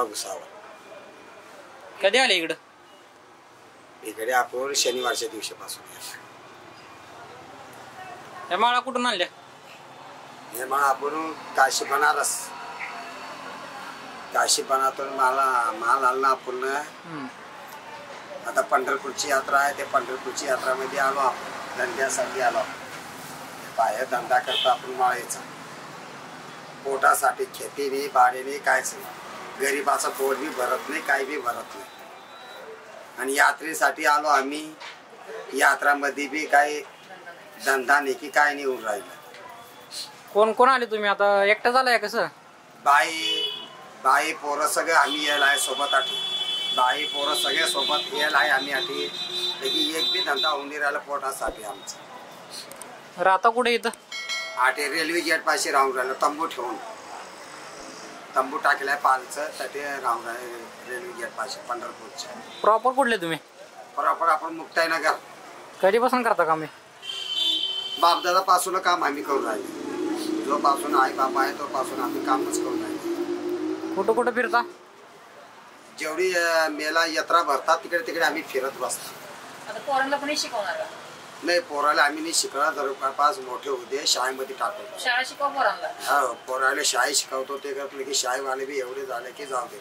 शिरगाव घुसावा. कधी आले इकडं? इकडे आपण शनिवारच्या दिवशीपासून. या माळा कुठून आणल्या? हे माळ आपण काशी बनातून माल आणला आपण. आता पंढरपूरची यात्रा आहे, ते पंढरपूरची यात्रामध्ये आलो आपण, धंद्यासाठी आलो. बाहेर धंदा करता आपण माळेचा, पोटासाठी, खेतीने बाडीने कायच नाही. गरीबाचा पोट बी भरत नाही, काही बी भरत नाही. आणि यात्रेसाठी आलो आम्ही. यात्रामध्ये बी काही धंदा नाही की काय नाही होऊन राहिलं. कोण कोण आले तुम्ही? आता एकटं झालंय कसं? बाई पोरं सगळे आम्ही यायला आहे सोबत. बाई पोरं सगळे सोबत यायला आहे आम्ही. लेकिन एक बी धंदा होऊन राहिला पोटासाठी आमचा. राहता कुठे इथं? रेल्वे गेट पाशी राहून राहिलं, तंबू ठेवून. तंबू टाकलाय पालचं, तर ते राहून राहिले रेल्वे गेट पाशी पंढरपूरच्या. प्रॉपर कुठले तुम्ही? प्रॉपर आपण मुक्ताईनगर. कधीपासून करता काम? बापदादा पासून काम आम्ही करून राहिले. जो पासून आई बाबा आहे तो पासून आम्ही कामच करून राहिले. कुठं कुठं फिरता? जेवढी मेला यात्रा भरतात तिकडे आम्ही फिरत बसतो. आता पोरांना पण शिकवणार का? नाही, पोराला आम्ही नाही शिकवणार. जवळपास मोठे होते शाळेमध्ये टाकतो. शाळा शिकव पोरांना? हो, पोराला शाळेत शिकवतो. ते करतो की शाळेवाले बी एवढे झाले की जाऊ दे.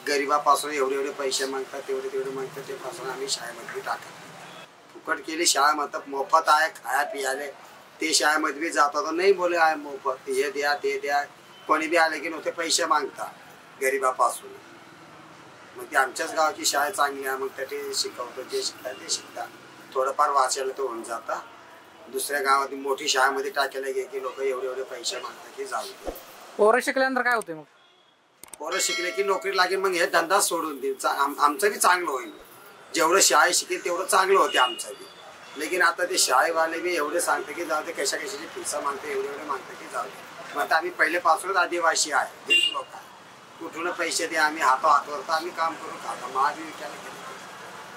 गरीबापासून एवढे पैसे मागतात, तेवढे मागतात, ते पासून आम्ही शाळेमध्ये टाकतो. फुकट केली शाळा म्हणतात, मोफत आहे खाया पियाले. ते शाळेमध्ये बी जातात, नाही बोले आहे मोफत, हे द्या ते द्या. कोणी बी आले की नुसते पैसे मागतात गरीबापासून. मग ते आमच्याच गावाची शाळा चांगली आहे, मग ते शिकवतो. जे शिकतात ते शिकतात. थोडंफार वाचायला तो होऊन जाता. दुसऱ्या गावात मोठी शाळेमध्ये टाकायला गे की लोक एवढे पैसे मागतात की जाऊ दे. पोरं शिकल्यानंतर काय होते मग? पोरं शिकले की नोकरी लागेल, मग हे धंदा सोडून देईल. आमचं बी चांगलं होईल. जेवढं शाळेत शिकेल तेवढं चांगलं होते आमचं बी. लेकिन आता ते शाळेवाले बी एवढे सांगते की जाऊ दे, कशाची फिसा मागते, एवढे मागते की जाऊ दे. मग आता आम्ही पहिलेपासूनच आदिवासी आहे, गरीब लोक आहे. कुठून पैसे दे, आम्ही हातवरता आम्ही काम करून खातो. माळ बी विकायला गेलो,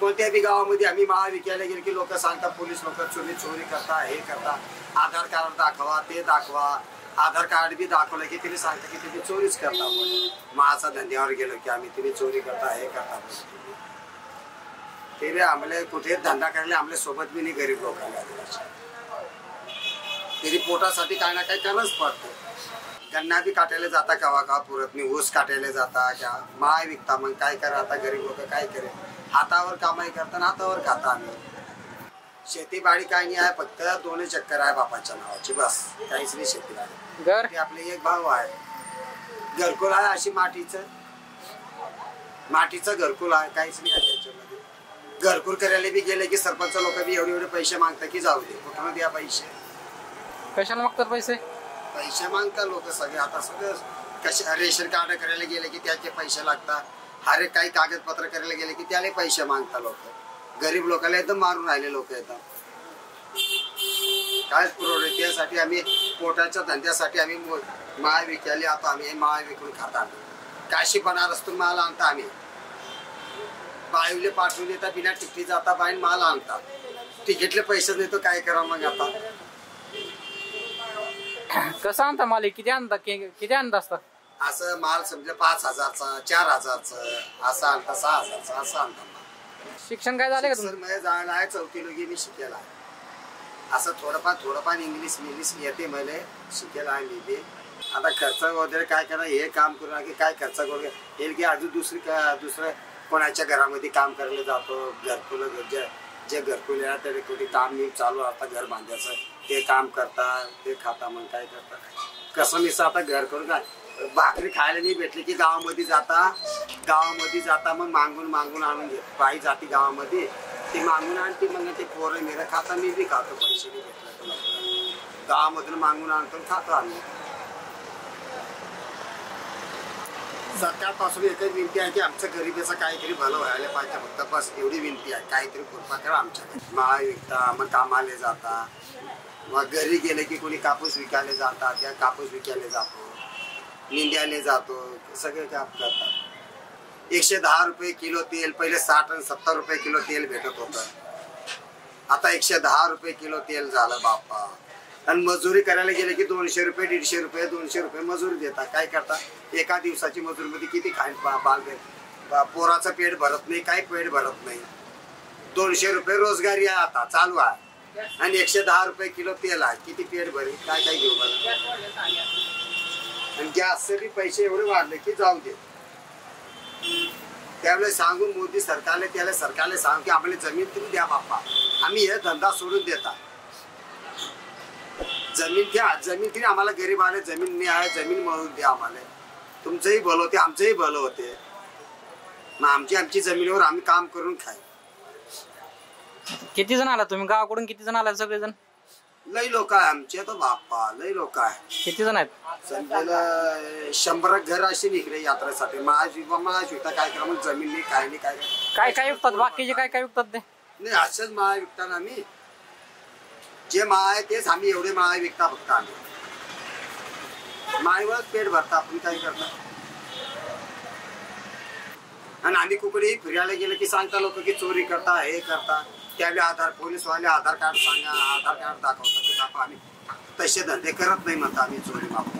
कोणत्या बी गावामध्ये आम्ही माळ विकायला गेलो की लोक सांगतात, पोलीस लोक चोरी करता, हे करता. आधार कार्ड दाखवा, ते दाखवा. आधार कार्ड बी दाखवलं की तिने सांगता की तुम्ही चोरीच करता. माळाचा धंद्यावर गेलो की आम्ही तुम्ही चोरी करता, हे करता. ते बी आम्हाला कुठे धंदा करायला आम्हाला सोबत बी नाही गरीब लोकांना. तरी पोटासाठी काय ना काय करणंच पडतं. गन्ना बी काटायला जाता कवा पुरत नाही, ऊस काटायला जाता क्या माळ विकता. मग काय करा आता गरीब लोक काय करेल? हातावर कामाई करताना हातावर खाता आम्ही. शेतीबाडी काय नाही आहे, फक्त 2 चक्कर आहे बापाच्या नावाची, बस. काहीच नाही शेतीबाडी. घर आपले एक भाऊ आहे, घरकुल आहे अशी मातीचं घरकुल आहे, काहीच नाही आहे त्याच्यामध्ये. घरकुल करायला बी गेले की सरपंच लोक बी एवढे पैसे मागतात की जाऊ दे. कुठून द्या पैसे? कशाला मागतात पैसे? पैसे मागतात लोक सगळे. आता सगळं कशा रेशन कार्ड करायला गेले की त्याचे पैसे लागतात. अरे काही कागदपत्र करायला गेले की त्याला पैसे मागतात लोक. गरीब लोकांना एकदम मारून राहिले लोक एकदम. काय पुरवठे त्यासाठी आम्ही पोटाच्या धंद्यासाठी आम्ही माळ विकायला आता आम्ही माळ विकून खातात. काशी बनारसून माल आणता आम्ही. बाईले पाठवून देतात, बिना तिकीट जाता बाईन माल आणतात. तिकीटले पैसे देतो, काय करा मग आता? कसं आणता माल? किती आणता असता? असं माल समजा 5,000चा, 4,000चा असं आणता, 6,000चा असं आणता. शिक्षण काय झालं का तुमचं? मी जायला आहे 4थी लोकी मी शिकेला आहे. असं थोडंफार इंग्लिश येते मला, शिकेला आहे मी बी. आता खर्च वगैरे काय करा, हे काम करू की काय खर्च करू येईल की अजून दुसरं कोणाच्या घरामध्ये काम करायला जातो. घरकुल जे घरकुल आहे तरी कुठे काम मी चालू आता घर बांधायचं, ते काम करता, ते खाता. मग काय करता? कसं मी आता घर करून काय भाकरी खायला नाही भेटली की गावामध्ये जाता मग मागून आणून घेत. बाई जाती गावामध्ये, ती मागून आणते, मग ते पोरं मेरं खाता, मी बी खातो. पैसे नाही भेटले तुला गावामधून मागून आणतो खातो आम्ही. सरकारपासून एकच विनंती आहे की आमचं गरिबीचं काहीतरी भलं व्हायला पाहिजे. फक्त बस एवढी विनंती आहे. काहीतरी कृपा करा आमच्याकडे. माळा विकता, मग कामाला जाता, मग घरी गेले की कोणी कापूस विकायला जातात, त्या कापूस विकायला जातो, निंद्याला जातो, सगळे काम करतात. 110 रुपये किलो तेल, पहिले 60 आणि 70 रुपये किलो तेल भेटत होतं. आता 110 रुपये किलो तेल झालं बाप्पा. आणि मजुरी करायला गेले की 200 रुपये 150 रुपये 200 रुपये मजुरी देतात. काय करता एका दिवसाची मजुरीमध्ये किती खाईन पोराचं पेट भरत नाही, काही पेट भरत नाही. 200 रुपये रोजगारी आहे आता चालू आहे आणि 110 रुपये किलो तेल आहे. किती पेट भरेल काय काय घेऊ बरं. आणि गॅसचे बी पैसे एवढे वाढले की जाऊ दे. त्यावेळेस सांगून मोदी सरकारला त्याला सरकारला सांगू की आम्हाला जमीन तुम्ही द्या बाप्पा, आम्ही हे धंदा सोडून देता. जमीन तरी आम्हाला गरीब आले जमीन नाही आहे, जमीन मिळवून द्या आम्हाला. तुमचंही भलं होते आमचंही भलं होते. मग आमची जमिनीवर आम्ही काम करून खाय. किती जण आला तुम्ही गावाकडून? किती जण आला? सगळेजण लई लोक आहे आमचे तर बाप्पा, लई लोक आहे. किती जण आहेत? समजायला 100 घर असे निघले यात्रेसाठी. महायुक्ता काय करा मग जमीन नाही काय नाही काय काय काय विकतात? बाकीचे काय काय विकतात ते नाही. असंच माळा विकता ना आम्ही. जे माळ आहे तेच आम्ही एवढे माळा विकता फक्त. आम्ही माळीवरच पेट भरता. आपण काय करता. आणि आम्ही कुकडे फिरायला गेलं की सांगता लोक की चोरी करता हे करता. त्यावेळी पोलीसवाले आधार कार्ड सांगा, आधार कार्ड दाखवता की दाखवा. आम्ही तसे धंदे करत नाही म्हणता. आम्ही चोरी मागतो.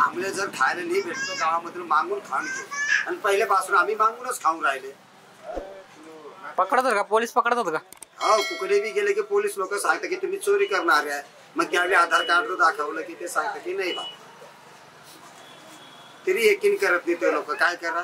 आम्हाला जर खायला नाही भेटतो गावामधून मागून खाऊन घेऊ. आणि पहिल्यापासून आम्ही मागूनच खाऊन राहिले. पकडतात का? पोलीस पकडतात का? हो कुकडे बी गेले की पोलीस लोक सांगतात की तुम्ही चोरी करणार आहे. मग त्यावेळी आधार कार्ड दाखवलं की ते सांगतात की नाही बा. तरी यकीन करत नाही ते लोक. काय करा.